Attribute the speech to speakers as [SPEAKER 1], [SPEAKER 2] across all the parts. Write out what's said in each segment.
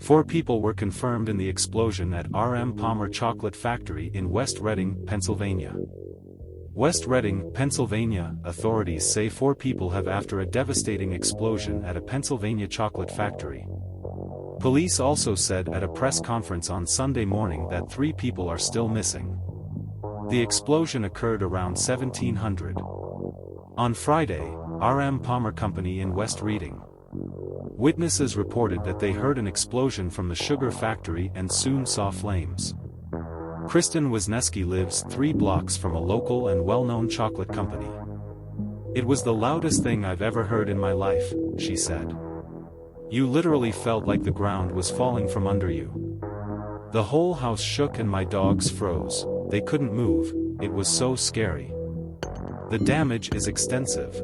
[SPEAKER 1] 4 people were confirmed in the explosion at R.M. Palmer Chocolate Factory in West Reading, Pennsylvania. West Reading, Pennsylvania, authorities say 4 people have after a devastating explosion at a Pennsylvania chocolate factory. Police also said at a press conference on Sunday morning that 3 people are still missing. The explosion occurred around 1700. On Friday, R.M. Palmer Company in West Reading. Witnesses reported that they heard an explosion from the sugar factory and soon saw flames. Kristen Wisniewski lives 3 blocks from a local and well-known chocolate company. "It was the loudest thing I've ever heard in my life," she said. "You literally felt like the ground was falling from under you. The whole house shook and my dogs froze, they couldn't move, it was so scary. The damage is extensive."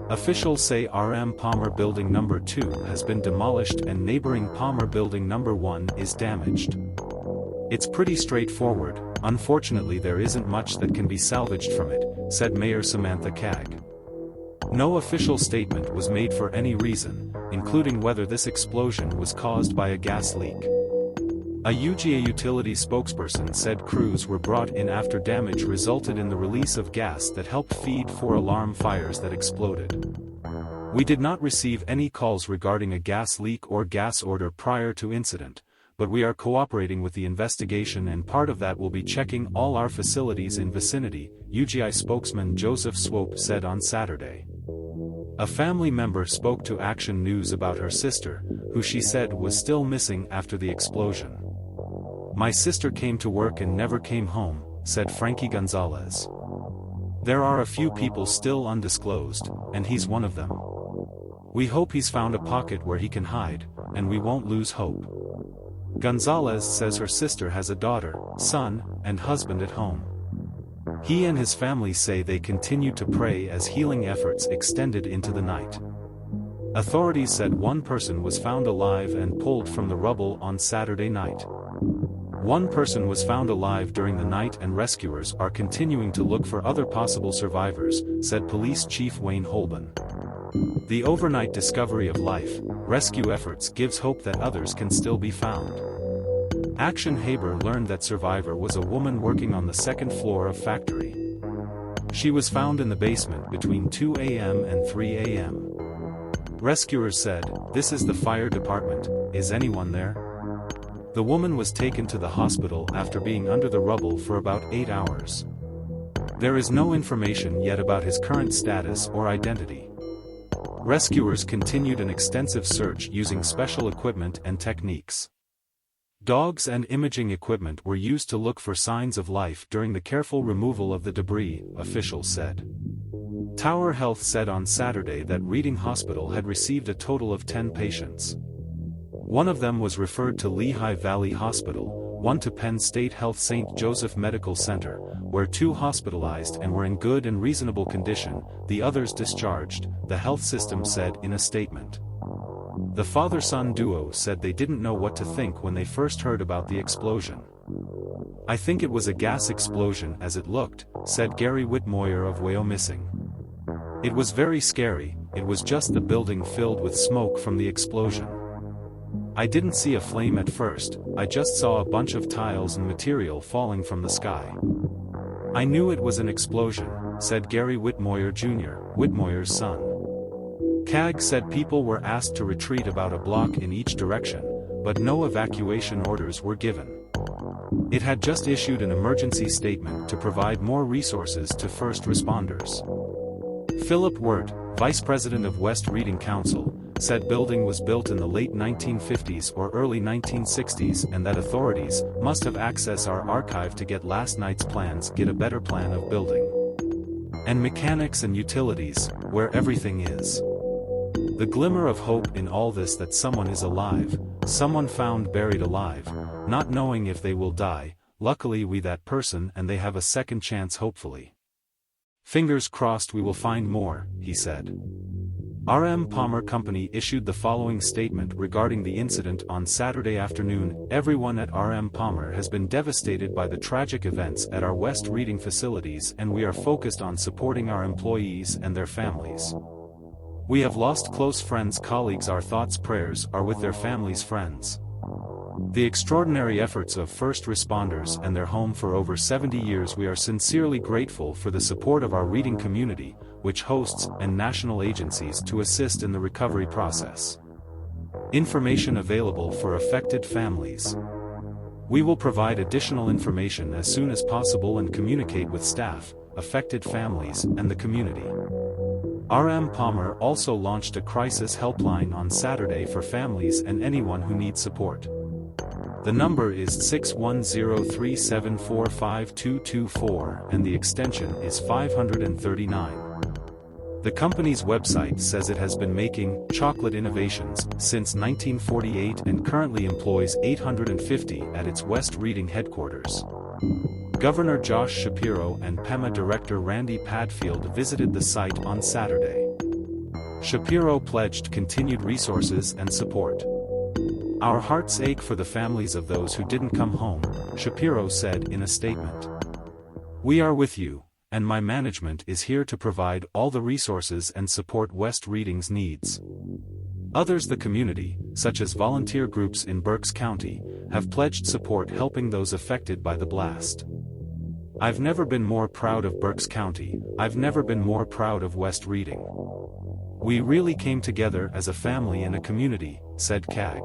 [SPEAKER 1] Officials say R.M. Palmer Building No. 2 has been demolished and neighboring Palmer Building No. 1 is damaged. "It's pretty straightforward, unfortunately there isn't much that can be salvaged from it," said Mayor Samantha Cagg. No official statement was made for any reason, including whether this explosion was caused by a gas leak. A UGA utility spokesperson said crews were brought in after damage resulted in the release of gas that helped feed 4 alarm fires that exploded. "We did not receive any calls regarding a gas leak or gas odor prior to incident, but we are cooperating with the investigation and part of that will be checking all our facilities in vicinity," UGI spokesman Joseph Swope said on Saturday. A family member spoke to Action News about her sister, who she said was still missing after the explosion. "My sister came to work and never came home," said Frankie Gonzalez. "There are a few people still undisclosed, and he's one of them. We hope he's found a pocket where he can hide, and we won't lose hope." Gonzalez says her sister has a daughter, son, and husband at home. He and his family say they continued to pray as healing efforts extended into the night. Authorities said 1 person was found alive and pulled from the rubble on Saturday night. 1 person was found alive during the night and rescuers are continuing to look for other possible survivors, said Police Chief Wayne Holban. The overnight discovery of life, rescue efforts gives hope that others can still be found. Action Haber learned that survivor was a woman working on the 2nd floor of factory. She was found in the basement between 2 a.m. and 3 a.m. Rescuers said, "This is the fire department, is anyone there?" The woman was taken to the hospital after being under the rubble for about 8 hours. There is no information yet about his current status or identity. Rescuers continued an extensive search using special equipment and techniques. Dogs and imaging equipment were used to look for signs of life during the careful removal of the debris, officials said. Tower Health said on Saturday that Reading Hospital had received a total of 10 patients. One of them was referred to Lehigh Valley Hospital, one to Penn State Health St. Joseph Medical Center, where 2 hospitalized and were in good and reasonable condition, the others discharged, the health system said in a statement. The father-son duo said they didn't know what to think when they first heard about the explosion. "I think it was a gas explosion as it looked," said Gary Whitmoyer of Wyomissing. "It was very scary, it was just the building filled with smoke from the explosion. I didn't see a flame at first, I just saw a bunch of tiles and material falling from the sky. I knew it was an explosion," said Gary Whitmoyer Jr., Whitmoyer's son. CAG said people were asked to retreat about a block in each direction, but no evacuation orders were given. It had just issued an emergency statement to provide more resources to first responders. Philip Wirt, vice president of West Reading Council, said building was built in the late 1950s or early 1960s and that authorities must have access our archive to get last night's plans, get a better plan of building. And mechanics and utilities, where everything is. The glimmer of hope in all this that someone is alive, someone found buried alive, not knowing if they will die, luckily we that person and they have a second chance hopefully. Fingers crossed we will find more, he said. R.M. Palmer Company issued the following statement regarding the incident on Saturday afternoon. Everyone at R.M. Palmer has been devastated by the tragic events at our West Reading facilities and we are focused on supporting our employees and their families. We have lost close friends, colleagues. Our thoughts, prayers are with their families, friends. The extraordinary efforts of first responders and their home for over 70 years. We are sincerely grateful for the support of our reading community, which hosts, and national agencies to assist in the recovery process. Information available for affected families. We will provide additional information as soon as possible and communicate with staff, affected families, and the community. RM Palmer also launched a crisis helpline on Saturday for families and anyone who needs support. The number is 610-374-5224 and the extension is 539. The company's website says it has been making chocolate innovations since 1948 and currently employs 850 at its West Reading headquarters. Governor Josh Shapiro and PEMA Director Randy Padfield visited the site on Saturday. Shapiro pledged continued resources and support. "Our hearts ache for the families of those who didn't come home," Shapiro said in a statement. "We are with you, and my management is here to provide all the resources and support West Reading's needs." Others, the community, such as volunteer groups in Berks County, have pledged support helping those affected by the blast. "I've never been more proud of Berks County, I've never been more proud of West Reading. We really came together as a family and a community," said CAG.